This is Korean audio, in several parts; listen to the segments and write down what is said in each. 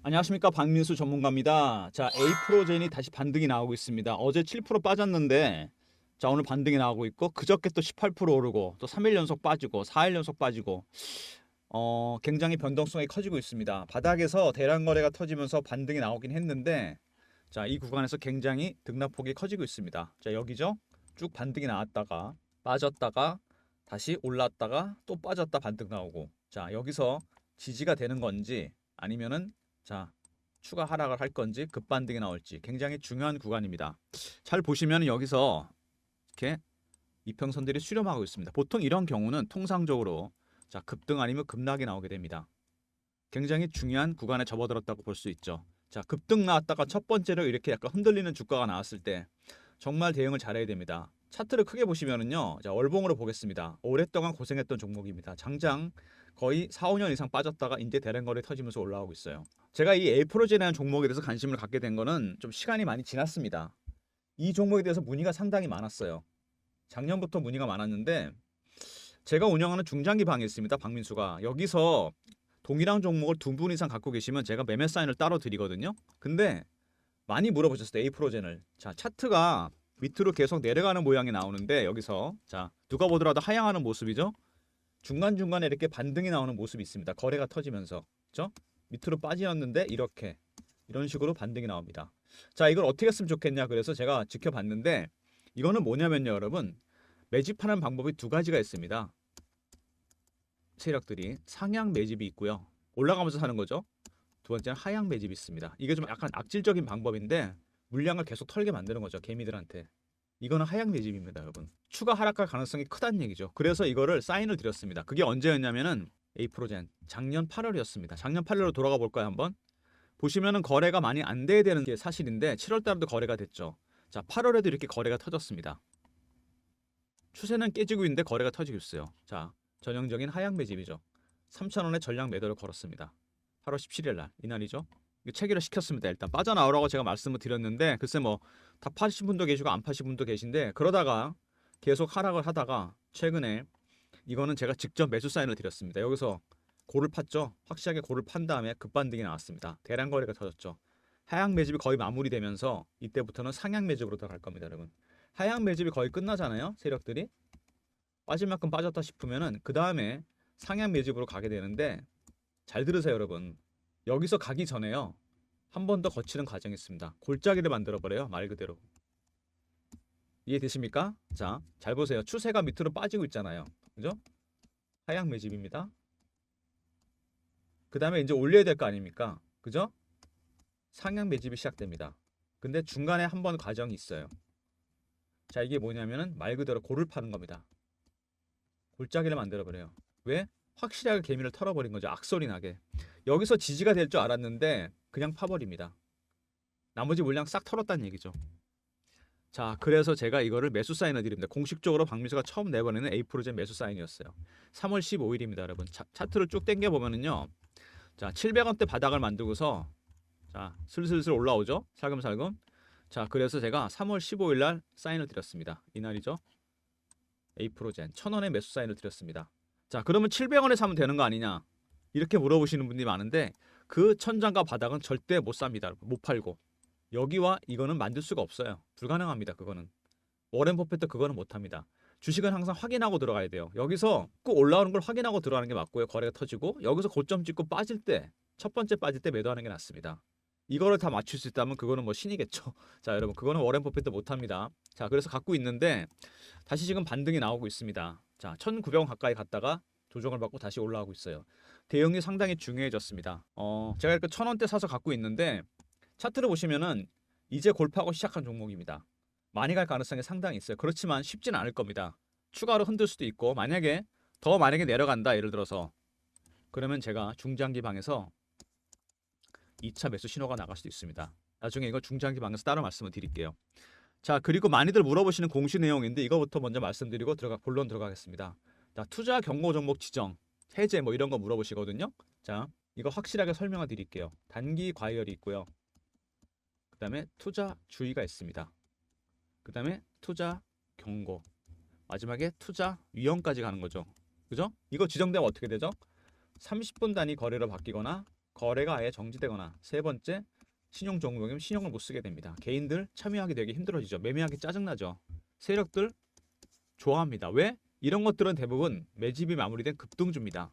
안녕하십니까, 박민수 전문가입니다. 자, 에이프로젠이 다시 반등이 나오고 있습니다. 어제 7% 빠졌는데 자, 오늘 반등이 나오고 있고 그저께 또 18% 오르고 또 3일 연속 빠지고 4일 연속 빠지고 굉장히 변동성이 커지고 있습니다. 바닥에서 대량 거래가 터지면서 반등이 나오긴 했는데 자, 이 구간에서 굉장히 등락폭이 커지고 있습니다. 자, 여기죠? 쭉 반등이 나왔다가 빠졌다가 다시 올랐다가 또 빠졌다 반등 나오고, 자, 여기서 지지가 되는 건지 아니면은 자, 추가 하락을 할 건지 급반등이 나올지 굉장히 중요한 구간입니다. 잘 보시면 여기서 이렇게 이평선들이 수렴하고 있습니다. 보통 이런 경우는 통상적으로 자, 급등 아니면 급락이 나오게 됩니다. 굉장히 중요한 구간에 접어들었다고 볼 수 있죠. 자, 급등 나왔다가 첫 번째로 이렇게 약간 흔들리는 주가가 나왔을 때 정말 대응을 잘해야 됩니다. 차트를 크게 보시면은요. 자, 월봉으로 보겠습니다. 오랫동안 고생했던 종목입니다. 장장 거의 4, 5년 이상 빠졌다가 이제 대량거래 터지면서 올라오고 있어요. 제가 이 에이프로젠이라는 종목에 대해서 관심을 갖게 된 거는 좀 시간이 많이 지났습니다. 이 종목에 대해서 문의가 상당히 많았어요. 작년부터 문의가 많았는데 제가 운영하는 중장기 방에 있습니다. 박민수가. 여기서 동일한 종목을 두 분 이상 갖고 계시면 제가 매매 사인을 따로 드리거든요. 근데 많이 물어보셨어요. 에이프로젠을. 자, 차트가 밑으로 계속 내려가는 모양이 나오는데 여기서 자, 누가 보더라도 하향하는 모습이죠. 중간중간에 이렇게 반등이 나오는 모습이 있습니다. 거래가 터지면서. 그죠? 밑으로 빠지었는데 이렇게 이런 식으로 반등이 나옵니다. 자, 이걸 어떻게 했으면 좋겠냐 그래서 제가 지켜봤는데 이거는 뭐냐면요, 여러분. 매집하는 방법이 두 가지가 있습니다. 세력들이 상향 매집이 있고요. 올라가면서 사는 거죠. 두 번째는 하향 매집이 있습니다. 이게 좀 약간 악질적인 방법인데 물량을 계속 털게 만드는 거죠, 개미들한테. 이거는 하향 매집입니다, 여러분. 추가 하락할 가능성이 크다는 얘기죠. 그래서 이거를 사인을 드렸습니다. 그게 언제였냐면은 에이프로젠 작년 8월이었습니다. 작년 8월로 돌아가 볼까요, 한번? 보시면은 거래가 많이 안 돼야 되는 게 사실인데 7월 달에도 거래가 됐죠. 자, 8월에도 이렇게 거래가 터졌습니다. 추세는 깨지고 있는데 거래가 터지고 있어요. 자, 전형적인 하향 매집이죠. 3,000원에 전량 매도를 걸었습니다. 8월 17일 날 이날이죠. 체결을 시켰습니다. 일단 빠져나오라고 제가 말씀을 드렸는데 글쎄 뭐 다 파신 분도 계시고 안 파신 분도 계신데 그러다가 계속 하락을 하다가 최근에 이거는 제가 직접 매수 사인을 드렸습니다. 여기서 고를 팠죠. 확실하게 고를 판 다음에 급반등이 나왔습니다. 대량 거래가 터졌죠. 하향 매집이 거의 마무리되면서 이때부터는 상향 매집으로 들어갈 겁니다, 여러분. 하향 매집이 거의 끝나잖아요. 세력들이 빠질 만큼 빠졌다 싶으면은 그 다음에 상향 매집으로 가게 되는데 잘 들으세요, 여러분. 여기서 가기 전에요. 한 번 더 거치는 과정이 있습니다. 골짜기를 만들어 버려요, 말 그대로. 이해되십니까? 자, 잘 보세요. 추세가 밑으로 빠지고 있잖아요. 그죠? 하향 매집입니다. 그 다음에 이제 올려야 될 거 아닙니까? 그죠? 상향 매집이 시작됩니다. 근데 중간에 한 번 과정이 있어요. 자, 이게 뭐냐면은 말 그대로 골을 파는 겁니다. 골짜기를 만들어 버려요. 왜? 확실하게 개미를 털어버린 거죠. 악소리 나게. 여기서 지지가 될 줄 알았는데 그냥 파버립니다. 나머지 물량 싹 털었다는 얘기죠. 자, 그래서 제가 이거를 매수 사인을 드립니다. 공식적으로 박민수가 처음 내보내는 에이프로젠 매수 사인이었어요. 3월 15일입니다, 여러분. 차트를 쭉 당겨 보면은요. 자, 700원대 바닥을 만들고서 자, 슬슬슬 올라오죠. 살금살금. 자, 그래서 제가 3월 15일 날 사인을 드렸습니다. 이날이죠. 에이프로젠 1,000원에 매수 사인을 드렸습니다. 자, 그러면 700원에 사면 되는 거 아니냐? 이렇게 물어보시는 분들이 많은데 그 천장과 바닥은 절대 못 삽니다. 못 팔고. 여기와 이거는 만들 수가 없어요. 불가능합니다. 그거는. 워렌 버핏도 그거는 못합니다. 주식은 항상 확인하고 들어가야 돼요. 여기서 꼭 올라오는 걸 확인하고 들어가는 게 맞고요. 거래가 터지고 여기서 고점 찍고 빠질 때 첫 번째 빠질 때 매도하는 게 낫습니다. 이거를 다 맞출 수 있다면 그거는 뭐 신이겠죠. 자, 여러분 그거는 워렌 버핏도 못합니다. 자, 그래서 갖고 있는데 다시 지금 반등이 나오고 있습니다. 자, 1,900원 가까이 갔다가 조정을 받고 다시 올라오고 있어요. 대응이 상당히 중요해졌습니다. 제가 이렇게 1,000원대 사서 갖고 있는데 차트를 보시면은 이제 골프하고 시작한 종목입니다. 많이 갈 가능성이 상당히 있어요. 그렇지만 쉽지는 않을 겁니다. 추가로 흔들 수도 있고 만약에 내려간다 예를 들어서 그러면 제가 중장기 방에서 2차 매수 신호가 나갈 수도 있습니다. 나중에 이거 중장기 방에서 따로 말씀을 드릴게요. 자, 그리고 많이들 물어보시는 공시 내용인데 이거부터 먼저 말씀드리고 본론 들어가겠습니다. 자, 투자 경고 종목 지정, 해제 뭐 이런 거 물어보시거든요. 자, 이거 확실하게 설명을 드릴게요. 단기 과열이 있고요. 그 다음에 투자 주의가 있습니다. 그 다음에 투자 경고, 마지막에 투자 위험까지 가는 거죠. 그죠? 이거 지정되면 어떻게 되죠? 30분 단위 거래로 바뀌거나 거래가 아예 정지되거나 세 번째 신용 종목이면 신용을 못 쓰게 됩니다. 개인들 참여하기 되게 힘들어지죠. 매매하기 짜증나죠. 세력들 좋아합니다. 왜? 이런 것들은 대부분 매집이 마무리된 급등주입니다.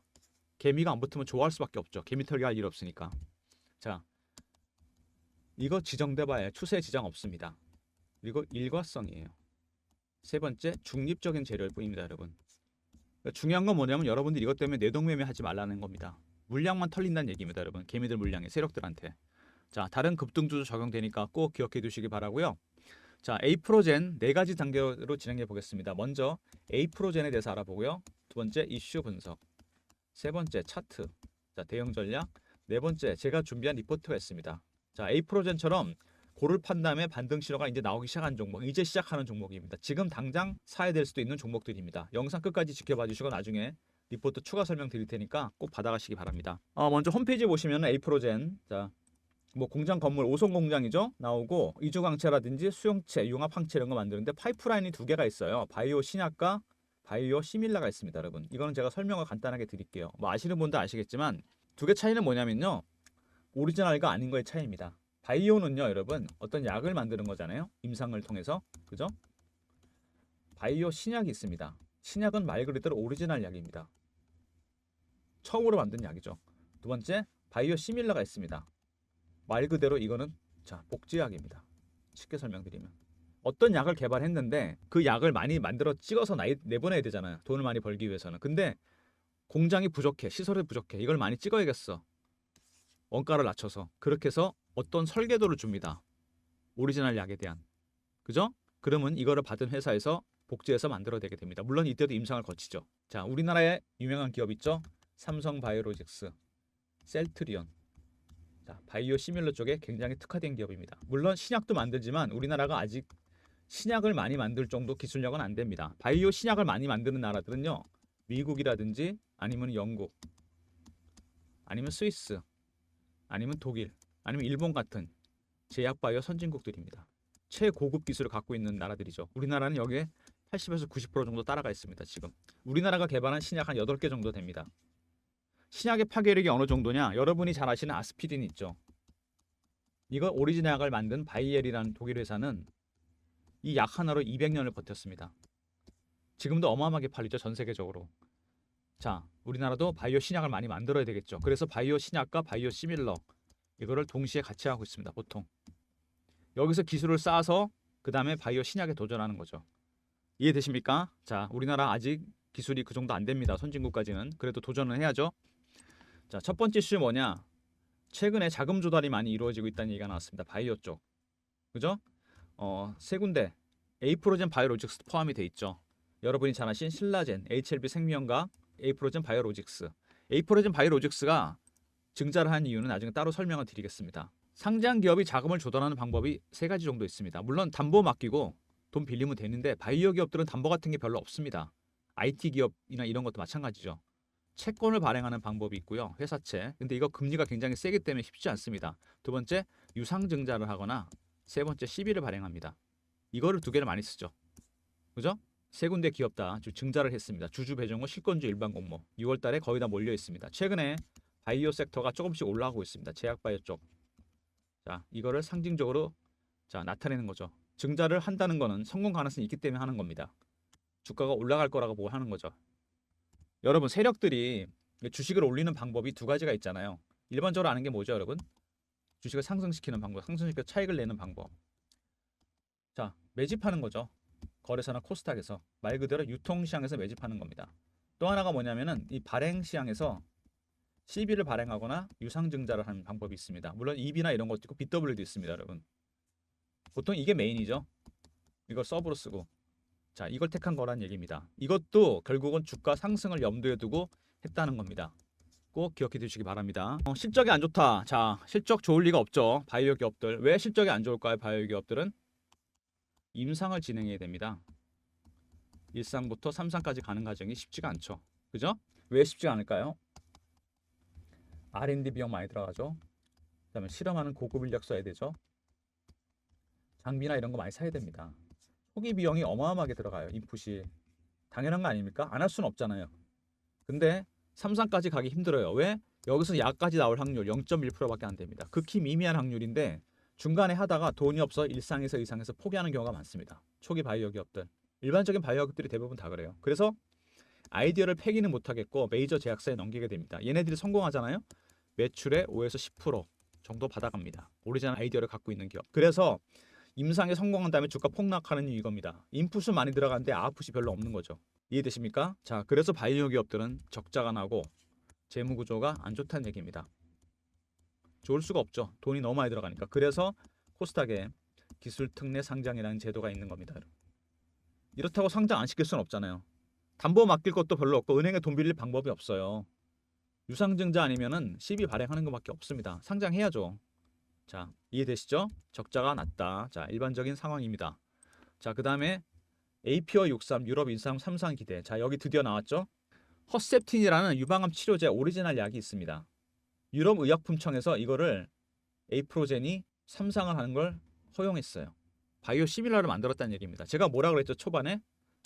개미가 안 붙으면 좋아할 수밖에 없죠. 개미 털기 할 일 없으니까. 자, 이거 지정돼봐야 추세 지장 없습니다. 그리고 일과성이에요. 세 번째 중립적인 재료일 뿐입니다, 여러분. 그러니까 중요한 건 뭐냐면 여러분들 이것 때문에 내동매매 하지 말라는 겁니다. 물량만 털린다는 얘기입니다, 여러분. 개미들 물량에 세력들한테. 자, 다른 급등주도 적용되니까 꼭 기억해 두시기 바라고요. 자, 에이프로젠 네 가지 단계로 진행해 보겠습니다. 먼저 에이프로젠에 대해서 알아보고요. 두 번째 이슈 분석. 세 번째 차트. 자, 대응 전략. 네 번째 제가 준비한 리포트가 있습니다. 자, 에이프로젠처럼 고를 판 다음에 반등 신호가 이제 나오기 시작한 종목, 이제 시작하는 종목입니다. 지금 당장 사야 될 수도 있는 종목들입니다. 영상 끝까지 지켜봐 주시고 나중에 리포트 추가 설명 드릴 테니까 꼭 받아가시기 바랍니다. 먼저 홈페이지 보시면 에이프로젠, 자, 뭐 공장 건물 5선 공장이죠. 나오고 이주광채라든지 수용체, 융합항체 이런 거 만드는데 파이프라인이 두 개가 있어요. 바이오 신약과 바이오 시밀라가 있습니다, 여러분. 이거는 제가 설명을 간단하게 드릴게요. 뭐 아시는 분도 아시겠지만 두 개 차이는 뭐냐면요. 오리지널과 아닌 거의 차이입니다. 바이오는요, 여러분, 어떤 약을 만드는 거잖아요. 임상을 통해서. 그죠? 바이오 신약이 있습니다. 신약은 말 그대로 오리지널 약입니다. 처음으로 만든 약이죠. 두 번째, 바이오 시밀러가 있습니다. 말 그대로 이거는 자, 복제약입니다. 쉽게 설명드리면 어떤 약을 개발했는데 그 약을 많이 만들어 찍어서 내보내야 되잖아요. 돈을 많이 벌기 위해서는. 근데 공장이 부족해, 시설이 부족해. 이걸 많이 찍어야겠어. 원가를 낮춰서. 그렇게 해서 어떤 설계도를 줍니다. 오리지널 약에 대한. 그죠? 그러면 이거를 받은 회사에서 복제해서 만들어야 되게 됩니다. 물론 이때도 임상을 거치죠. 자, 우리나라의 유명한 기업 있죠? 삼성바이오로직스, 셀트리온. 자, 바이오 시밀러 쪽에 굉장히 특화된 기업입니다. 물론 신약도 만들지만 우리나라가 아직 신약을 많이 만들 정도 기술력은 안 됩니다. 바이오 신약을 많이 만드는 나라들은요. 미국이라든지 아니면 영국, 아니면 스위스, 아니면 독일, 아니면 일본 같은 제약 바이오 선진국들입니다. 최고급 기술을 갖고 있는 나라들이죠. 우리나라는 여기에 80에서 90% 정도 따라가 있습니다. 지금 우리나라가 개발한 신약 한 8개 정도 됩니다. 신약의 파괴력이 어느 정도냐? 여러분이 잘 아시는 아스피린 있죠. 이거 오리지널 약을 만든 바이엘이라는 독일 회사는 이 약 하나로 200년을 버텼습니다. 지금도 어마어마하게 팔리죠. 전 세계적으로. 자, 우리나라도 바이오 신약을 많이 만들어야 되겠죠. 그래서 바이오 신약과 바이오 시밀러 이거를 동시에 같이 하고 있습니다. 보통. 여기서 기술을 쌓아서 그 다음에 바이오 신약에 도전하는 거죠. 이해되십니까? 자, 우리나라 아직 기술이 그 정도 안 됩니다. 선진국까지는. 그래도 도전을 해야죠. 자, 첫 번째 이슈 뭐냐? 최근에 자금 조달이 많이 이루어지고 있다는 얘기가 나왔습니다. 바이오 쪽. 그죠? 세 군데. 에이프로젠 바이오로직스 포함이 돼 있죠. 여러분이 잘 아신 신라젠, HLB 생명과 에이프로젠 바이오로직스. 에이프로젠 바이오로직스가 증자를 한 이유는 나중에 따로 설명을 드리겠습니다. 상장 기업이 자금을 조달하는 방법이 세 가지 정도 있습니다. 물론 담보 맡기고 돈 빌리면 되는데 바이오 기업들은 담보 같은 게 별로 없습니다. IT 기업이나 이런 것도 마찬가지죠. 채권을 발행하는 방법이 있고요. 회사채. 근데 이거 금리가 굉장히 세기 때문에 쉽지 않습니다. 두 번째, 유상증자를 하거나 세 번째, 시비를 발행합니다. 이거를 두 개를 많이 쓰죠. 그죠? 세 군데 기업 다 증자를 했습니다. 주주 배정후 실권주 일반 공모. 6월 달에 거의 다 몰려 있습니다. 최근에 바이오 섹터가 조금씩 올라가고 있습니다. 제약 바이오 쪽. 자, 이거를 상징적으로 자, 나타내는 거죠. 증자를 한다는 거는 성공 가능성이 있기 때문에 하는 겁니다. 주가가 올라갈 거라고 보고 하는 거죠. 여러분, 세력들이 주식을 올리는 방법이 두 가지가 있잖아요. 일반적으로 아는 게 뭐죠, 여러분? 주식을 상승시키는 방법, 상승시켜 차익을 내는 방법. 자, 매집하는 거죠. 거래소나 코스닥에서 말 그대로 유통시장에서 매집하는 겁니다. 또 하나가 뭐냐면은 이 발행시장에서 CB를 발행하거나 유상증자를 하는 방법이 있습니다. 물론 EB나 이런 것도 있고 BW도 있습니다, 여러분. 보통 이게 메인이죠. 이걸 서브로 쓰고. 자, 이걸 택한 거란 얘기입니다. 이것도 결국은 주가 상승을 염두에 두고 했다는 겁니다. 꼭 기억해 두시기 바랍니다. 실적이 안 좋다. 자, 실적 좋을 리가 없죠. 바이오 기업들. 왜 실적이 안 좋을까요? 바이오 기업들은 임상을 진행해야 됩니다. 1상부터 3상까지 가는 과정이 쉽지가 않죠. 그죠? 왜 쉽지가 않을까요? R&D 비용 많이 들어가죠. 그다음에 실험하는 고급 인력 써야 되죠. 장비나 이런 거 많이 사야 됩니다. 초기 비용이 어마어마하게 들어가요. 인풋이. 당연한 거 아닙니까? 안 할 수는 없잖아요. 근데 3상까지 가기 힘들어요. 왜? 여기서 약까지 나올 확률 0.1%밖에 안 됩니다. 극히 미미한 확률인데 중간에 하다가 돈이 없어 일상에서 이상에서 포기하는 경우가 많습니다. 초기 바이오 기업들. 일반적인 바이오 기업들이 대부분 다 그래요. 그래서 아이디어를 폐기는 못하겠고 메이저 제약사에 넘기게 됩니다. 얘네들이 성공하잖아요. 매출의 5에서 10% 정도 받아갑니다. 오리지널 아이디어를 갖고 있는 기업. 그래서 임상에 성공한 다음에 주가 폭락하는 이유 이겁니다. 인풋은 많이 들어가는데 아웃풋이 별로 없는 거죠. 이해되십니까? 자, 그래서 바이오 기업들은 적자가 나고 재무 구조가 안 좋다는 얘기입니다. 좋을 수가 없죠. 돈이 너무 많이 들어가니까. 그래서 코스닥에 기술 특례 상장이라는 제도가 있는 겁니다. 이렇다고 상장 안 시킬 수는 없잖아요. 담보 맡길 것도 별로 없고 은행에 돈 빌릴 방법이 없어요. 유상증자 아니면은 시비 발행하는 것밖에 없습니다. 상장해야죠. 자, 이해되시죠? 적자가 났다. 자, 일반적인 상황입니다. 자, 그 다음에 APO 63 유럽 인상 3상 기대. 자, 여기 드디어 나왔죠? 허셉틴이라는 유방암 치료제 오리지널 약이 있습니다. 유럽 의약품청에서 이거를 에이프로젠이 3상을 하는 걸 허용했어요. 바이오 시밀러를 만들었다는 얘기입니다. 제가 뭐라 그랬죠? 초반에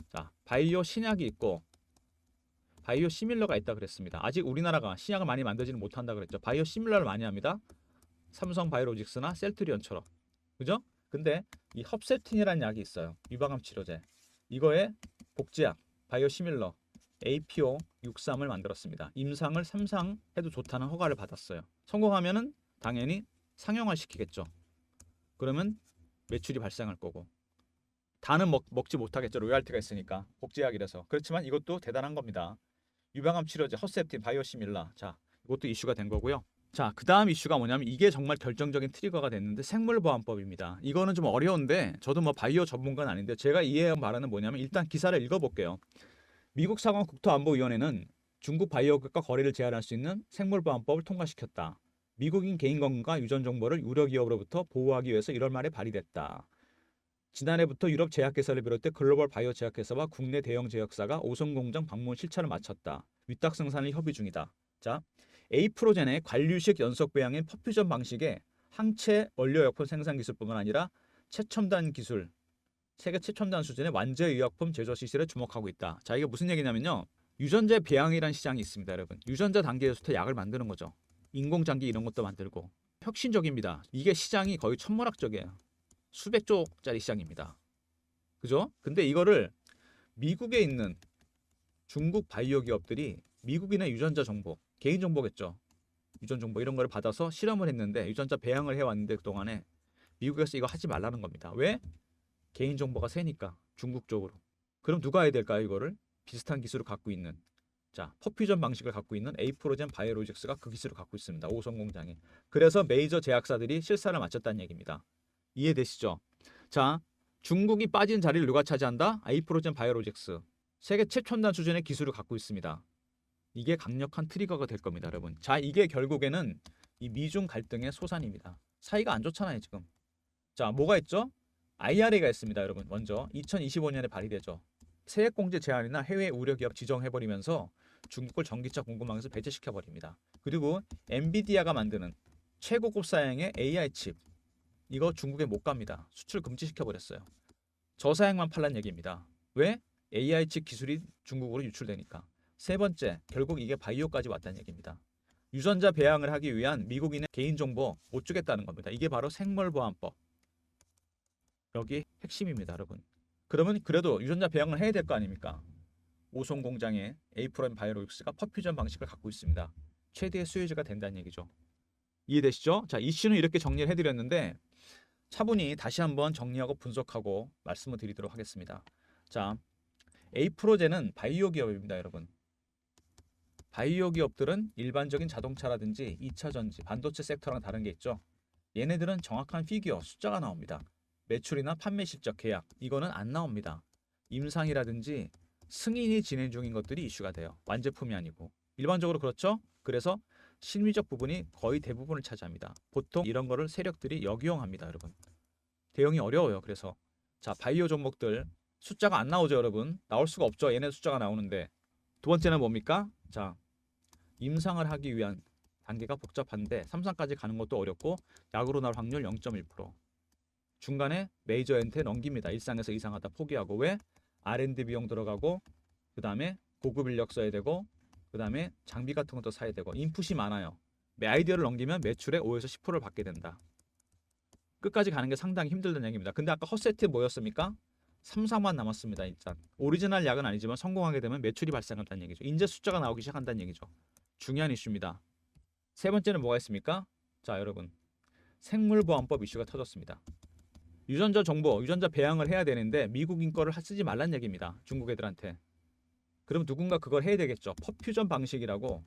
자, 바이오 신약이 있고 바이오 시밀러가 있다 그랬습니다. 아직 우리나라가 신약을 많이 만들지는 못한다 그랬죠. 바이오 시밀러를 많이 합니다. 삼성 바이오로직스나 셀트리온처럼. 그죠? 근데 이 헙셉틴이라는 약이 있어요. 유방암 치료제. 이거에 복제약 바이오 시밀러 APO 63을 만들었습니다. 임상을 3상 해도 좋다는 허가를 받았어요. 성공하면은 당연히 상용화 시키겠죠. 그러면 매출이 발생할 거고. 다는 먹지 못하겠죠. 로열티가 있으니까. 복제약이라서. 그렇지만 이것도 대단한 겁니다. 유방암 치료제 허셉틴 바이오시밀라. 자, 이것도 이슈가 된 거고요. 자, 그 다음 이슈가 뭐냐면 이게 정말 결정적인 트리거가 됐는데 생물보안법입니다. 이거는 좀 어려운데 저도 뭐 바이오 전문가는 아닌데 제가 이해한 바라는 뭐냐면 일단 기사를 읽어볼게요. 미국 상원 국토안보위원회는 중국 바이오기업과 거래를 제한할 수 있는 생물보안법을 통과시켰다. 미국인 개인건강과 유전 정보를 우려 기업으로부터 보호하기 위해서 1월 말에 발의됐다. 지난해부터 유럽 제약회사를 비롯해 글로벌 바이오 제약회사와 국내 대형 제약사가 오송 공장 방문 실차를 마쳤다. 위탁 생산을 협의 중이다. 자, 에이프로젠의 관류식 연속 배양인 퍼퓨전 방식의 항체 원료약품 생산 기술뿐만 아니라 최첨단 기술, 세계 최첨단 수준의 완제 의약품 제조 시설에 주목하고 있다. 자, 이게 무슨 얘기냐면요. 유전자 배양이라는 시장이 있습니다, 여러분. 유전자 단계에서부터 약을 만드는 거죠. 인공장기 이런 것도 만들고 혁신적입니다. 이게 시장이 거의 천문학적이에요. 수백 조짜리 시장입니다. 그죠? 근데 이거를 미국에 있는 중국 바이오 기업들이 미국인의 유전자 정보, 개인 정보겠죠. 유전 정보 이런 거를 받아서 실험을 했는데 유전자 배양을 해왔는데 그동안에 미국에서 이거 하지 말라는 겁니다. 왜? 개인 정보가 세니까 중국 쪽으로. 그럼 누가 해야 될까요? 이거를 비슷한 기술을 갖고 있는 자 퍼퓨전 방식을 갖고 있는 에이프로젠 바이오로직스가 그 기술을 갖고 있습니다. 오성 공장에. 그래서 메이저 제약사들이 실사를 마쳤다는 얘기입니다. 이해되시죠? 자, 중국이 빠진 자리를 누가 차지한다? 에이프로젠 바이오로직스. 세계 최첨단 수준의 기술을 갖고 있습니다. 이게 강력한 트리거가 될 겁니다, 여러분. 자, 이게 결국에는 이 미중 갈등의 소산입니다. 사이가 안 좋잖아요, 지금. 자, 뭐가 있죠? IRA가 있습니다, 여러분. 먼저 2025년에 발의되죠. 세액공제 제한이나 해외 우려 기업 지정해버리면서 중국을 전기차 공급망에서 배제시켜버립니다. 그리고 엔비디아가 만드는 최고급 사양의 AI 칩 이거 중국에 못 갑니다. 수출 금지시켜버렸어요. 저사양만 팔란 얘기입니다. 왜? AI 칩 기술이 중국으로 유출되니까. 세 번째, 결국 이게 바이오까지 왔다는 얘기입니다. 유전자 배양을 하기 위한 미국인의 개인정보 못 주겠다는 겁니다. 이게 바로 생물보안법. 여기 핵심입니다, 여러분. 그러면 그래도 유전자 배양을 해야 될 거 아닙니까? 오송 공장의 에이프로젠 바이오로직스가 퍼퓨전 방식을 갖고 있습니다. 최대의 수혜자가 된다는 얘기죠. 이해되시죠? 자, 이슈는 이렇게 정리를 해드렸는데 차분히 다시 한번 정리하고 분석하고 말씀을 드리도록 하겠습니다. 자, 에이프로젠은 바이오 기업입니다, 여러분. 바이오 기업들은 일반적인 자동차라든지 2차 전지, 반도체 섹터랑 다른 게 있죠. 얘네들은 정확한 피규어, 숫자가 나옵니다. 매출이나 판매 실적, 계약 이거는 안 나옵니다. 임상이라든지 승인이 진행 중인 것들이 이슈가 돼요. 완제품이 아니고. 일반적으로 그렇죠? 그래서 실미적 부분이 거의 대부분을 차지합니다. 보통 이런 거를 세력들이 역이용합니다, 여러분. 대응이 어려워요. 그래서 자, 바이오 종목들 숫자가 안 나오죠, 여러분. 나올 수가 없죠. 얘네 숫자가 나오는데. 두 번째는 뭡니까? 자, 임상을 하기 위한 단계가 복잡한데 3상까지 가는 것도 어렵고 약으로 나올 확률 0.1%. 중간에 메이저 엔트에 넘깁니다. 1상에서 2상 하다 포기하고. 왜? R&D 비용 들어가고 그 다음에 고급 인력 써야 되고 그 다음에 장비 같은 것도 사야 되고 인풋이 많아요. 매 아이디어를 넘기면 매출의 5에서 10%를 받게 된다. 끝까지 가는 게 상당히 힘들다는 얘기입니다. 근데 아까 헛세트 뭐였습니까? 3, 4만 남았습니다. 일단 오리지널 약은 아니지만 성공하게 되면 매출이 발생한다는 얘기죠. 이제 숫자가 나오기 시작한다는 얘기죠. 중요한 이슈입니다. 세 번째는 뭐가 있습니까? 자, 여러분, 생물보안법 이슈가 터졌습니다. 유전자 정보, 유전자 배양을 해야 되는데 미국인 거를 쓰지 말란 얘기입니다. 중국 애들한테. 그럼 누군가 그걸 해야 되겠죠. 퍼퓨전 방식이라고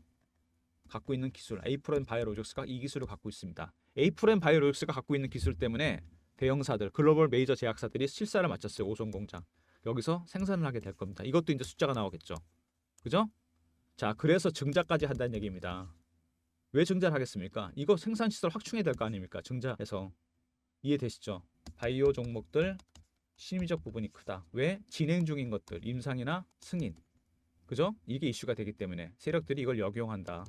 갖고 있는 기술, 에이프렌 바이오로직스가 이 기술을 갖고 있습니다. 에이프렌 바이오로직스가 갖고 있는 기술 때문에 대형사들, 글로벌 메이저 제약사들이 실사를 마쳤어요. 오손 공장. 여기서 생산을 하게 될 겁니다. 이것도 이제 숫자가 나오겠죠. 그죠? 자, 그래서 증자까지 한다는 얘기입니다. 왜 증자를 하겠습니까? 이거 생산 시설 확충해야 될 거 아닙니까? 증자해서. 이해되시죠? 바이오 종목들 심리적 부분이 크다. 왜? 진행 중인 것들, 임상이나 승인. 그죠? 이게 이슈가 되기 때문에 세력들이 이걸 역용한다.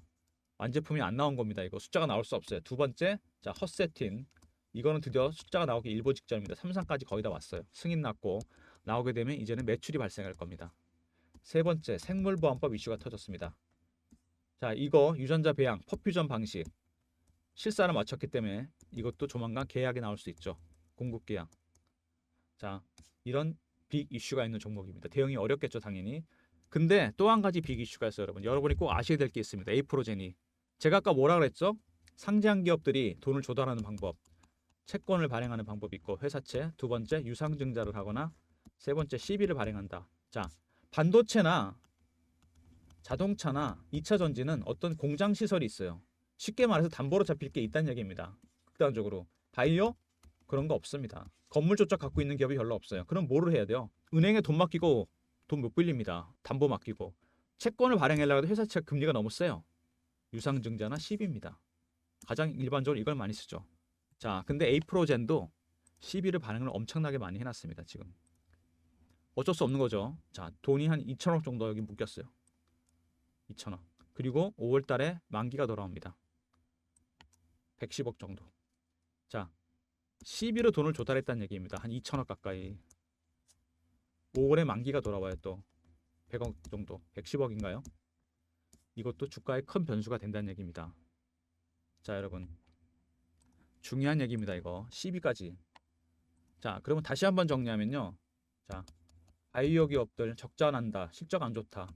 완제품이 안 나온 겁니다. 이거 숫자가 나올 수 없어요. 두 번째, 자, 헛세팅. 이거는 드디어 숫자가 나오기 일보 직전입니다. 3상까지 거의 다 왔어요. 승인 났고 나오게 되면 이제는 매출이 발생할 겁니다. 세 번째, 생물보안법 이슈가 터졌습니다. 자, 이거 유전자 배양, 퍼퓨전 방식 실사를 마쳤기 때문에 이것도 조만간 계약이 나올 수 있죠. 공급 계약. 자, 이런 빅 이슈가 있는 종목입니다. 대응이 어렵겠죠, 당연히. 근데 또 한 가지 빅 이슈가 있어요, 여러분. 여러분이 꼭 아셔야 될 게 있습니다. 에이프로제니. 제가 아까 뭐라 그랬죠? 상장 기업들이 돈을 조달하는 방법. 채권을 발행하는 방법이 있고 회사채. 두 번째, 유상증자를 하거나 세 번째, 시비를 발행한다. 자, 반도체나 자동차나 2차 전지는 어떤 공장 시설이 있어요. 쉽게 말해서 담보로 잡힐 게 있다는 얘기입니다. 극단적으로. 바이오? 그런 거 없습니다. 건물 조작 갖고 있는 기업이 별로 없어요. 그럼 뭐를 해야 돼요? 은행에 돈 맡기고 돈 못 빌립니다. 담보 맡기고. 채권을 발행하려고 해도 회사채 금리가 너무 세요. 유상증자나 시비입니다. 가장 일반적으로 이걸 많이 쓰죠. 자, 근데 에이프로젠도 시비를 발행을 엄청나게 많이 해놨습니다. 지금. 어쩔 수 없는 거죠. 자, 돈이 한 2천억 정도 여기 묶였어요. 2천억. 그리고 5월 달에 만기가 돌아옵니다. 110억 정도. 자, 시비로 돈을 조달했다는 얘기입니다. 한 2천억 가까이. 5월에 만기가 돌아와요. 또 100억 정도. 110억인가요? 이것도 주가에 큰 변수가 된다는 얘기입니다. 자, 여러분. 중요한 얘기입니다. 이거. 시비까지. 자, 그러면 다시 한번 정리하면요. 자, 바이오 기업들 적자 난다. 실적 안 좋다.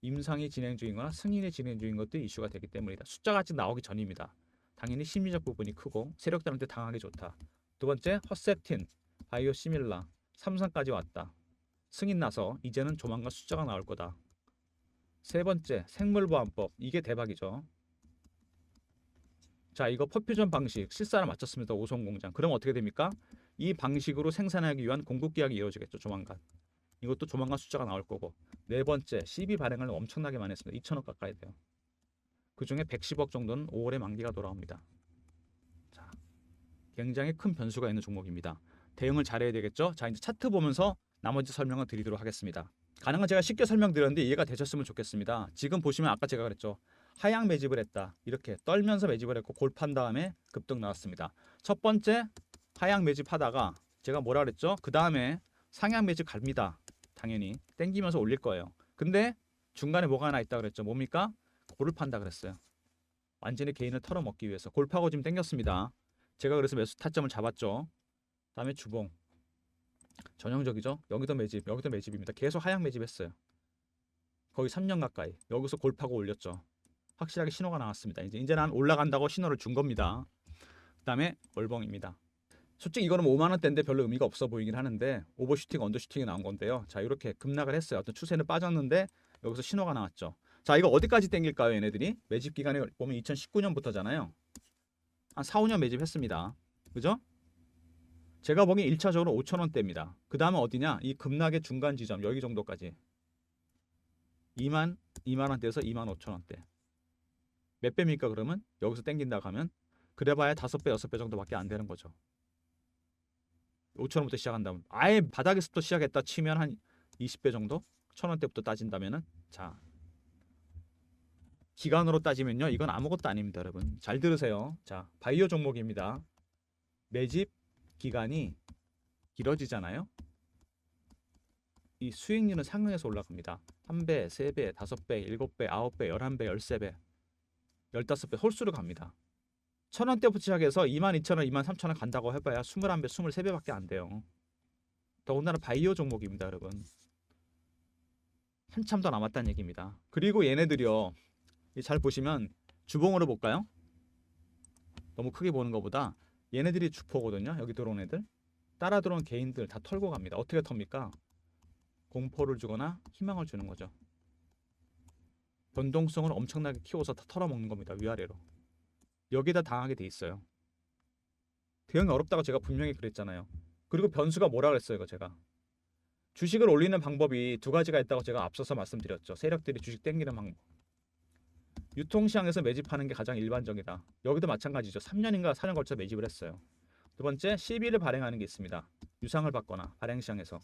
임상이 진행 중이거나 승인이 진행 중인 것들이 이슈가 되기 때문이다. 숫자가 아직 나오기 전입니다. 당연히 심리적 부분이 크고 세력들한테 당하기 좋다. 두 번째, 헛셉틴, 바이오 시밀라, 삼성까지 왔다. 승인 나서 이제는 조만간 숫자가 나올 거다. 세 번째, 생물보안법. 이게 대박이죠. 자, 이거 퍼퓨전 방식 실사를 마쳤습니다. 오손 공장. 그럼 어떻게 됩니까? 이 방식으로 생산하기 위한 공급 계약이 이루어지겠죠. 조만간. 이것도 조만간 숫자가 나올 거고. 네 번째, CB 발행을 엄청나게 많이 했습니다. 2천억 가까이 돼요. 그중에 110억 정도는 5월에 만기가 돌아옵니다. 자, 굉장히 큰 변수가 있는 종목입니다. 대응을 잘해야 되겠죠. 자, 이제 차트 보면서 나머지 설명을 드리도록 하겠습니다. 가능한 제가 쉽게 설명드렸는데 이해가 되셨으면 좋겠습니다. 지금 보시면 아까 제가 그랬죠. 하향 매집을 했다. 이렇게 떨면서 매집을 했고 골판 다음에 급등 나왔습니다. 첫 번째 하향 매집하다가 제가 뭐라 그랬죠? 그 다음에 상향 매집 갑니다. 당연히 땡기면서 올릴 거예요. 근데 중간에 뭐가 하나 있다 그랬죠? 뭡니까? 골을 판다 그랬어요. 완전히 개인을 털어먹기 위해서 골파고 지금 땡겼습니다. 제가 그래서 매수 타점을 잡았죠. 다음에 주봉. 전형적이죠. 여기도 매집, 여기도 매집입니다. 계속 하향 매집했어요. 거의 3년 가까이. 여기서 골파고 올렸죠. 확실하게 신호가 나왔습니다. 이제 난 올라간다고 신호를 준 겁니다. 그다음에 월봉입니다. 솔직히 이거는 5만 원대인데 별로 의미가 없어 보이긴 하는데 오버슈팅, 언더슈팅이 나온 건데요. 자, 이렇게 급락을 했어요. 어떤 추세는 빠졌는데 여기서 신호가 나왔죠. 자, 이거 어디까지 땡길까요, 얘네들이? 매집 기간에 보면 2019년부터잖아요. 한 4, 5년 매집했습니다. 그죠? 제가 보기엔 1차적으로 5,000원대입니다. 그 다음은 어디냐? 이 급락의 중간 지점 여기 정도까지 2만 원대에서 2만 5천원대. 몇 배입니까 그러면? 여기서 땡긴다고 하면 그래봐야 5배, 6배 정도밖에 안 되는 거죠. 5천원부터 시작한다면 아예 바닥에서부터 시작했다 치면 한 20배 정도? 1,000원대부터 따진다면은 자, 기간으로 따지면요 이건 아무것도 아닙니다. 여러분 잘 들으세요. 자, 바이오 종목입니다. 매집 기간이 길어지잖아요. 이 수익률은 상향해서 올라갑니다. 1배, 3배, 5배, 7배, 9배, 11배, 13배, 15배 홀수로 갑니다. 1,000원대부터 시작해서 22,000원, 23,000원 간다고 해봐야 21배, 23배밖에 안 돼요. 더군다나 바이오 종목입니다, 여러분. 한참 더 남았다는 얘기입니다. 그리고 얘네들이요. 잘 보시면 주봉으로 볼까요? 너무 크게 보는 것보다 얘네들이 주포거든요. 여기 들어온 애들. 따라 들어온 개인들 다 털고 갑니다. 어떻게 텁니까? 공포를 주거나 희망을 주는 거죠. 변동성을 엄청나게 키워서 다 털어먹는 겁니다. 위아래로. 여기다 당하게 돼 있어요. 대응이 어렵다고 제가 분명히 그랬잖아요. 그리고 변수가 뭐라 그랬어요, 이거 제가. 주식을 올리는 방법이 두 가지가 있다고 제가 앞서서 말씀드렸죠. 세력들이 주식 땡기는 방법. 유통시장에서 매집하는 게 가장 일반적이다. 여기도 마찬가지죠. 3년인가 4년 걸쳐 매집을 했어요. 두 번째, CB를 발행하는 게 있습니다. 유상을 받거나 발행시장에서.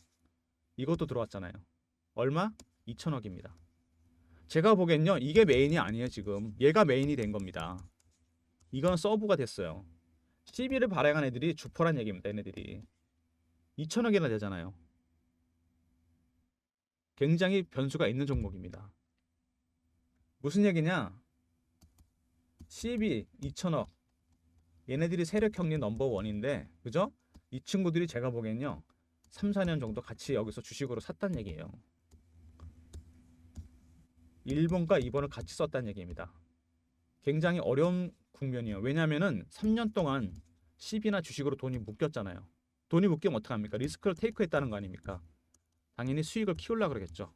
이것도 들어왔잖아요. 얼마? 2천억입니다. 제가 보기엔요. 이게 메인이 아니에요, 지금. 얘가 메인이 된 겁니다. 이건 서브가 됐어요. CB를 발행한 애들이 주포란 얘기입니다. 얘네들이. 2천억이나 되잖아요. 굉장히 변수가 있는 종목입니다. 무슨 얘기냐? CB 2천억. 얘네들이 세력 형님 넘버원인데, 그죠? 이 친구들이 제가 보기엔요. 3, 4년 정도 같이 여기서 주식으로 샀단 얘기예요. 1번과 2번을 같이 썼단 얘기입니다. 굉장히 어려운 국면이에요. 왜냐하면은 3년 동안 CB나 주식으로 돈이 묶였잖아요. 돈이 묶이면 어떡합니까? 리스크를 테이크했다는 거 아닙니까? 당연히 수익을 키우려고 그러겠죠.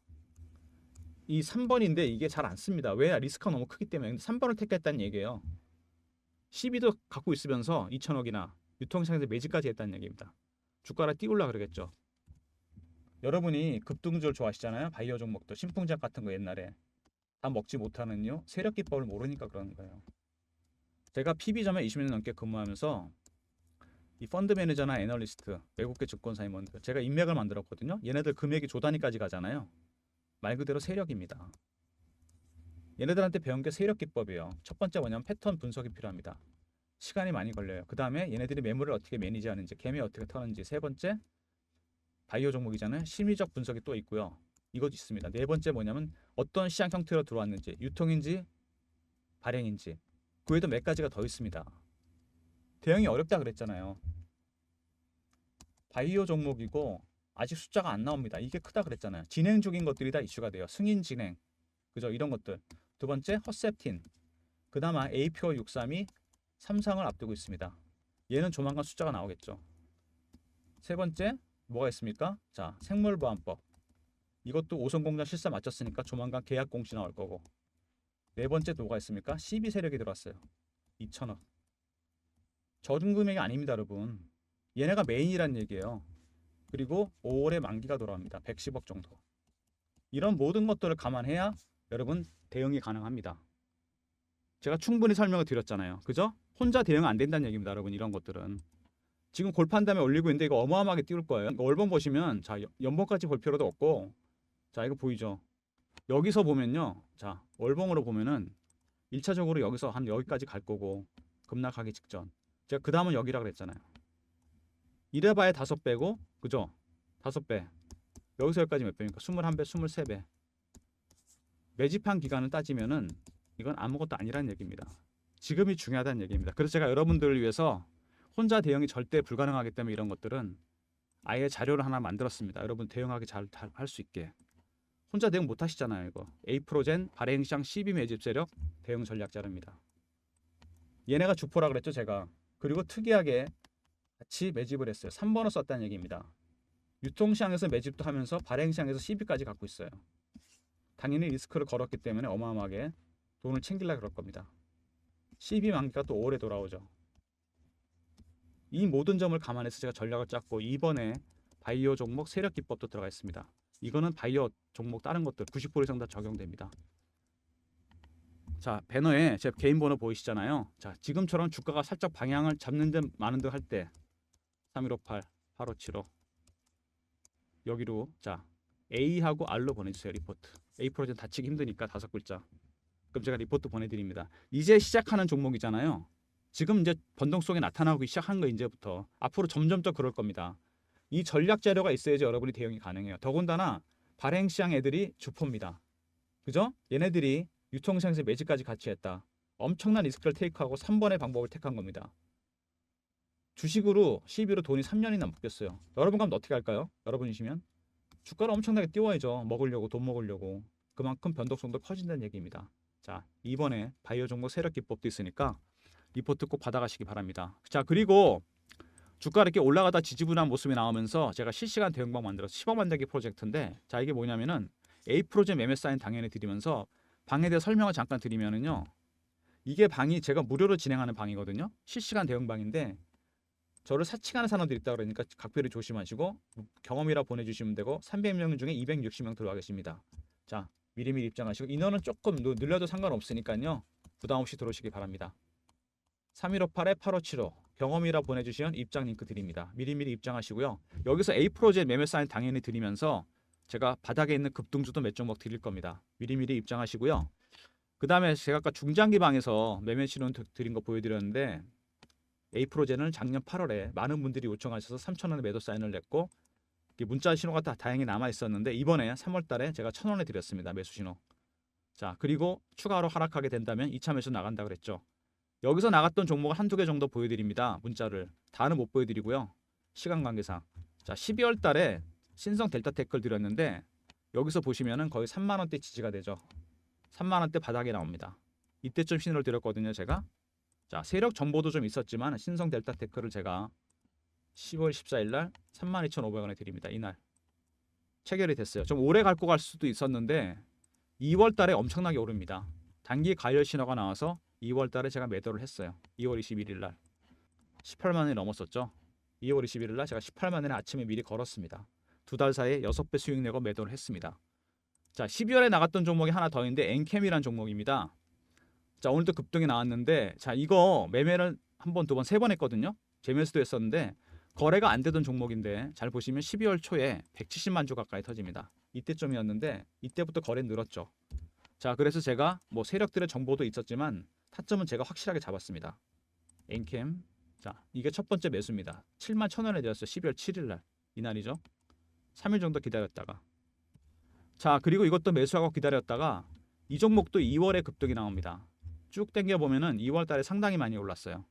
이 3번인데 이게 잘 안 씁니다. 왜? 리스크가 너무 크기 때문에. 3번을 택했다는 얘기예요. CB도 갖고 있으면서 2천억이나 유통시장에서 매집까지 했다는 얘기입니다. 주가를 띄우려고 그러겠죠. 여러분이 급등주를 좋아하시잖아요. 바이오 종목도 신풍제약 같은 거 옛날에 다 먹지 못하는 이유 세력 기법을 모르니까 그러는 거예요. 제가 PB점에 20년 넘게 근무하면서 이 펀드 매니저나 애널리스트, 외국계 증권사 임원들 제가 인맥을 만들었거든요. 얘네들 금액이 조 단위까지 가잖아요. 말 그대로 세력입니다. 얘네들한테 배운 게 세력 기법이에요. 첫 번째 뭐냐면 패턴 분석이 필요합니다. 시간이 많이 걸려요. 그 다음에 얘네들이 매물을 어떻게 매니지하는지, 개미 어떻게 터는지. 세 번째 바이오 종목이잖아요. 심리적 분석이 또 있고요. 이것도 있습니다. 네 번째 뭐냐면 어떤 시장 형태로 들어왔는지, 유통인지 발행인지. 그 외에도 몇 가지가 더 있습니다. 대응이 어렵다 그랬잖아요. 바이오 종목이고 아직 숫자가 안 나옵니다. 이게 크다 그랬잖아요. 진행 중인 것들이 다 이슈가 돼요. 승인 진행, 그죠? 이런 것들. 두 번째 허셉틴, 그나마 APO632 3상을 앞두고 있습니다. 얘는 조만간 숫자가 나오겠죠. 세 번째 뭐가 있습니까? 자, 생물보안법. 이것도 오성공장 실사 마쳤으니까 조만간 계약 공시 나올 거고. 네 번째 뭐가 있습니까? CB 세력이 들어왔어요. 2천억. 적은 금액이 아닙니다, 여러분. 얘네가 메인이란 얘기예요. 그리고 5월에 만기가 돌아옵니다. 110억 정도. 이런 모든 것들을 감안해야 여러분 대응이 가능합니다. 제가 충분히 설명을 드렸잖아요. 그죠? 혼자 대응 안 된다는 얘기입니다, 여러분. 이런 것들은. 지금 골판 다음에 올리고 있는데 이거 어마어마하게 띄울 거예요. 월봉 보시면 자, 연봉까지 볼 필요도 없고 자, 이거 보이죠? 여기서 보면요. 자, 월봉으로 보면은 1차적으로 여기서 한 여기까지 갈 거고 급락하기 직전. 제가 그 다음은 여기라 그랬잖아요. 이래봐야 5배고, 그죠? 5배. 여기서 여기까지 몇 배입니까? 21배, 23배. 매집한 기간을 따지면은 이건 아무것도 아니라는 얘기입니다. 지금이 중요하다는 얘기입니다. 그래서 제가 여러분들을 위해서 혼자 대응이 절대 불가능하기 때문에 이런 것들은 아예 자료를 하나 만들었습니다. 여러분 대응하기 잘 할 수 있게. 혼자 대응 못 하시잖아요, 이거. 에이프로젠 발행시장 12 매집 세력 대응 전략 자료입니다. 얘네가 주포라 그랬죠, 제가. 그리고 특이하게 같이 매집을 했어요. 3번을 썼다는 얘기입니다. 유통시장에서 매집도 하면서 발행시장에서 CB까지 갖고 있어요. 당연히 리스크를 걸었기 때문에 어마어마하게 돈을 챙기려고 그럴 겁니다. CB 만기가 또 5월에 돌아오죠. 이 모든 점을 감안해서 제가 전략을 짰고 이번에 바이오 종목 세력 기법도 들어가 있습니다. 이거는 바이오 종목 다른 것들 90% 이상 다 적용됩니다. 자, 배너에 제 개인 번호 보이시잖아요. 자, 지금처럼 주가가 살짝 방향을 잡는 듯 마는 듯 할 때 3158, 8575 여기로 자 A하고 R로 보내주세요. 리포트. A 프로젝트 다치기 힘드니까 5글자. 그럼 제가 리포트 보내드립니다. 이제 시작하는 종목이잖아요. 지금 이제 변동성이 나타나기 시작한 거 이제부터 앞으로 점점 더 그럴 겁니다. 이 전략 자료가 있어야지 여러분이 대응이 가능해요. 더군다나 발행시장 애들이 주포입니다. 그죠? 얘네들이 유통시장에서 매집까지 같이 했다. 엄청난 리스크를 테이크하고 3번의 방법을 택한 겁니다. 주식으로 CB로 돈이 3년이나 묶였어요. 여러분 가면 어떻게 할까요? 여러분이시면 주가를 엄청나게 띄워야죠. 먹으려고, 돈 먹으려고. 그만큼 변동성도 커진다는 얘기입니다. 자, 이번에 바이오 종목 세력 기법도 있으니까 리포트 꼭 받아가시기 바랍니다. 자, 그리고 주가 이렇게 올라가다 지지부진한 모습이 나오면서 제가 실시간 대응방 만들어서 10억 만들기 프로젝트인데, 자, 이게 뭐냐면은 A 프로젝트 매매 사인 당연히 드리면서 방에 대해 설명을 잠깐 드리면은요, 이게 방이 제가 무료로 진행하는 방이거든요. 실시간 대응방인데 저를 사칭하는 사람들이 있다 그러니까 각별히 조심하시고 경험이라 보내주시면 되고 300명 중에 260명 들어와 계십니다. 자, 미리미리 입장하시고 인원은 조금 늘려도 상관없으니까요. 부담 없이 들어오시기 바랍니다. 3158에 8575 경험이라 보내주시면 입장 링크 드립니다. 미리미리 입장하시고요. 여기서 A 프로젝트 매매 사인 당연히 드리면서 제가 바닥에 있는 급등주도 몇 종목 드릴 겁니다. 미리미리 입장하시고요. 그 다음에 제가 아까 중장기 방에서 매매 신호 드린 거 보여드렸는데 A 프로젝트는 작년 8월에 많은 분들이 요청하셔서 3,000원에 매도 사인을 냈고 문자 신호가 다 다행히 남아 있었는데 이번에 3월 달에 제가 1,000원에 드렸습니다. 매수 신호. 자, 그리고 추가로 하락하게 된다면 2차 매수 나간다 그랬죠. 여기서 나갔던 종목을 한두 개 정도 보여드립니다. 문자를. 다는 못 보여드리고요. 시간 관계상. 자, 12월 달에 신성 델타 테크를 드렸는데 여기서 보시면은 거의 3만 원대 지지가 되죠. 3만 원대 바닥에 나옵니다. 이때쯤 신호를 드렸거든요, 제가. 자, 세력 정보도 좀 있었지만 신성 델타 테크를 제가 10월 14일 날 32,500원에 드립니다. 이날 체결이 됐어요. 좀 오래 갈고 갈 수도 있었는데 2월 달에 엄청나게 오릅니다. 단기 가열 신호가 나와서 2월 달에 제가 매도를 했어요. 2월 21일 날 18만 원이 넘었었죠. 2월 21일 날 제가 18만 원에 아침에 미리 걸었습니다. 두 달 사이에 6배 수익 내고 매도를 했습니다. 자, 12월에 나갔던 종목이 하나 더 있는데 엔캠이라는 종목입니다. 자, 오늘도 급등이 나왔는데 자, 이거 매매를 한 번, 두 번, 세 번 했거든요. 재매수도 했었는데 거래가 안 되던 종목인데 잘 보시면 12월 초에 170만 주 가까이 터집니다. 이때쯤이었는데 이때부터 거래 늘었죠. 자, 그래서 제가 뭐 세력들의 정보도 있었지만 타점은 제가 확실하게 잡았습니다. 엔캠. 자, 이게 첫 번째 매수입니다. 7만 1,000원에 되었어요. 12월 7일 날. 이날이죠. 3일 정도 기다렸다가. 자, 그리고 이것도 매수하고 기다렸다가 이 종목도 2월에 급등이 나옵니다. 쭉 당겨 보면은 2월 달에 상당히 많이 올랐어요.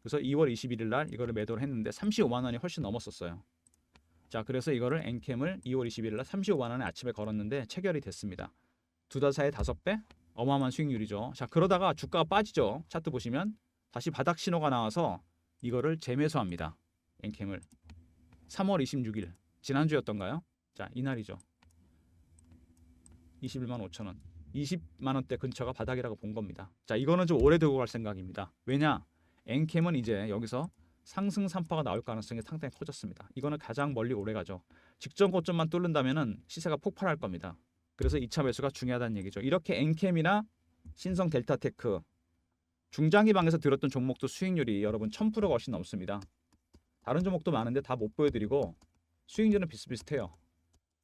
그래서 2월 21일 날 이거를 매도를 했는데 35만 원이 훨씬 넘었었어요. 자, 그래서 이거를 엔캠을 2월 21일 날 35만 원에 아침에 걸었는데 체결이 됐습니다. 두 달 사이에 5배? 어마어마한 수익률이죠. 자, 그러다가 주가가 빠지죠. 차트 보시면 다시 바닥 신호가 나와서 이거를 재매수합니다. 엔캠을 3월 26일 지난주였던가요? 자, 이날이죠. 21만 5천 원. 20만 원대 근처가 바닥이라고 본 겁니다. 자, 이거는 좀 오래 두고 갈 생각입니다. 왜냐? 엔캠은 이제 여기서 상승 3파가 나올 가능성이 상당히 커졌습니다. 이거는 가장 멀리 오래 가죠. 직전 고점만 뚫는다면은 시세가 폭발할 겁니다. 그래서 2차 매수가 중요하다는 얘기죠. 이렇게 엔캠이나 신성 델타테크 중장기 방에서 들었던 종목도 수익률이 여러분 1000%가 훨씬 넘습니다. 다른 종목도 많은데 다 못 보여드리고 수익률은 비슷비슷해요.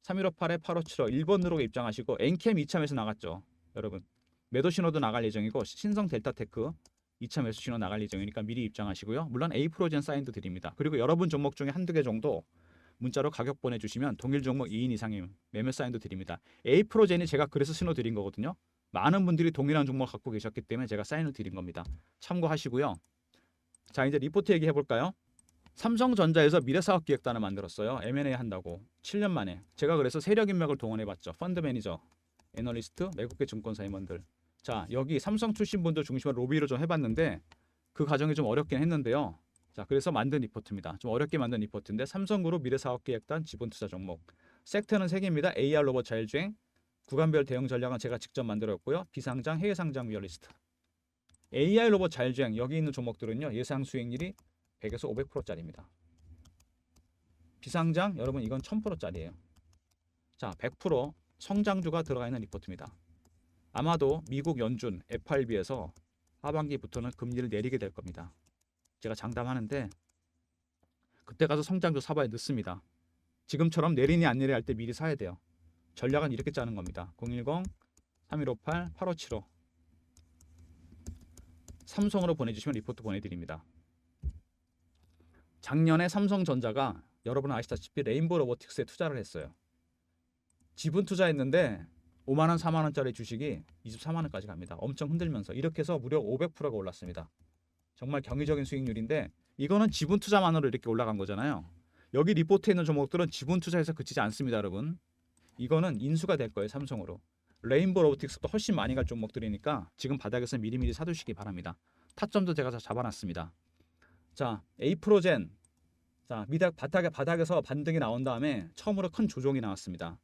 3158에 8575 1번 누르고 입장하시고 엔캠 2차 매수 나갔죠. 여러분 매도 신호도 나갈 예정이고 신성 델타테크 2차 매수 신호 나갈 예정이니까 미리 입장하시고요. 물론 A 프로젠 사인도 드립니다. 그리고 여러분 종목 중에 한두 개 정도 문자로 가격 보내주시면 동일 종목 2인 이상의 매매 사인도 드립니다. A 프로젠이 제가 그래서 신호 드린 거거든요. 많은 분들이 동일한 종목 갖고 계셨기 때문에 제가 사인을 드린 겁니다. 참고하시고요. 자, 이제 리포트 얘기해 볼까요? 삼성전자에서 미래사업기획단을 만들었어요. M&A 한다고 7년 만에. 제가 그래서 세력인맥을 동원해봤죠. 펀드 매니저, 애널리스트, 외국계 증권사 임원들. 자, 여기 삼성 출신 분들 중심으로 로비를 좀 해봤는데 그 과정이 좀 어렵긴 했는데요. 자, 그래서 만든 리포트입니다. 좀 어렵게 만든 리포트인데 삼성그룹 미래사업기획단 지분투자 종목. 섹터는 3개입니다. AR 로봇 자율주행, 구간별 대응 전략은 제가 직접 만들었고요. 비상장, 해외상장 위어리스트. AR 로봇 자율주행 여기 있는 종목들은요. 예상 수익률이 100에서 500%짜리입니다. 비상장 여러분 이건 1000%짜리예요. 자, 100% 성장주가 들어가 있는 리포트입니다. 아마도 미국 연준 FRB에서 하반기부터는 금리를 내리게 될 겁니다. 제가 장담하는데 그때 가서 성장주 사봐야 늦습니다. 지금처럼 내리니 안 내리 할 때 미리 사야 돼요. 전략은 이렇게 짜는 겁니다. 010-3158-8575 삼성으로 보내주시면 리포트 보내드립니다. 작년에 삼성전자가 여러분은 아시다시피 레인보우 로보틱스에 투자를 했어요. 지분 투자했는데 5만 원, 4만 원짜리 주식이 24만 원까지 갑니다. 엄청 흔들면서 이렇게 해서 무려 500%가 올랐습니다. 정말 경이적인 수익률인데 이거는 지분 투자만으로 이렇게 올라간 거잖아요. 여기 리포트에 있는 종목들은 지분 투자에서 그치지 않습니다, 여러분. 이거는 인수가 될 거예요, 삼성으로. 레인보우 로보틱스도 훨씬 많이 갈 종목들이니까 지금 바닥에서 미리미리 사두시기 바랍니다. 타점도 제가 다 잡아놨습니다. 자, 에이프로젠. 자, 바닥에서 반등이 나온 다음에 처음으로 큰 조정이 나왔습니다.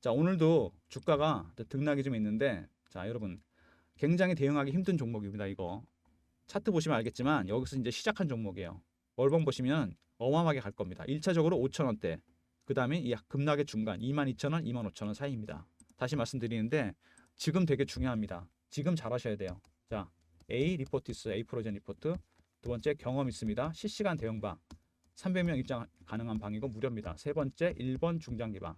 자, 오늘도 주가가 등락이 좀 있는데, 자, 여러분 굉장히 대응하기 힘든 종목입니다. 이거 차트 보시면 알겠지만 여기서 이제 시작한 종목이에요. 월봉 보시면 어마어마하게 갈 겁니다. 1차적으로 5,000원대, 그 다음에 이 급락의 중간 22,000원, 25,000원 사이입니다. 다시 말씀드리는데 지금 되게 중요합니다. 지금 잘하셔야 돼요. 자, A 리포티스, A 프로젠 리포트. 두 번째 경험 있습니다. 실시간 대응방 300명 입장 가능한 방이고 무료입니다. 세 번째 1번 중장기방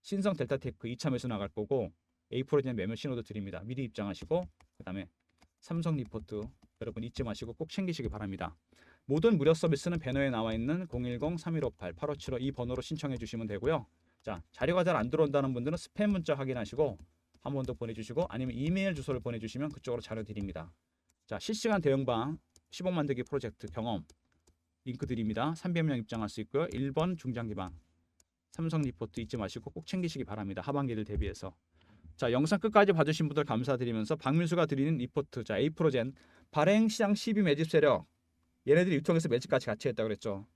신성 델타테크 2차 매수 나갈 거고 A 프로젠 매매 신호도 드립니다. 미리 입장하시고 그 다음에 삼성 리포트 여러분 잊지 마시고 꼭 챙기시기 바랍니다. 모든 무료 서비스는 배너에 나와 있는 010-3158-8575 이 번호로 신청해 주시면 되고요. 자, 자료가 잘 안 들어온다는 분들은 스팸 문자 확인하시고 한 번 더 보내주시고 아니면 이메일 주소를 보내주시면 그쪽으로 자료 드립니다. 자, 실시간 대응방 10억 만들기 프로젝트 경험 링크 드립니다. 300명 입장할 수 있고요. 1번 중장기방 삼성 리포트 잊지 마시고 꼭 챙기시기 바랍니다. 하반기를 대비해서. 자, 영상 끝까지 봐주신 분들 감사드리면서 박민수가 드리는 리포트. 자, A프로젠 발행시장 12 매집 세력 얘네들이 유통해서 매집까지 같이 했다고 그랬죠.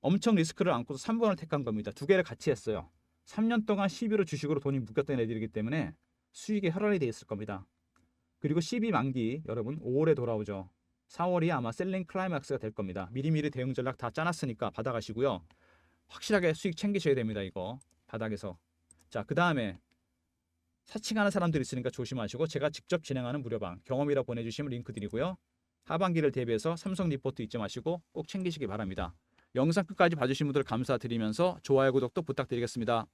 엄청 리스크를 안고서 3번을 택한 겁니다. 두 개를 같이 했어요. 3년 동안 12로 주식으로 돈이 묶였던 애들이기 때문에 수익에 혈안이 돼 있을 겁니다. 그리고 12 만기 여러분 5월에 돌아오죠. 4월이 아마 셀링 클라이맥스가 될 겁니다. 미리미리 대응 전략 다 짜놨으니까 받아가시고요. 확실하게 수익 챙기셔야 됩니다. 이거 바닥에서. 자, 그 다음에 사칭하는 사람들이 있으니까 조심하시고 제가 직접 진행하는 무료방 경험이라 보내주시면 링크 드리고요. 하반기를 대비해서 삼성 리포트 잊지 마시고 꼭 챙기시기 바랍니다. 영상 끝까지 봐주신 분들 감사드리면서 좋아요 구독도 부탁드리겠습니다.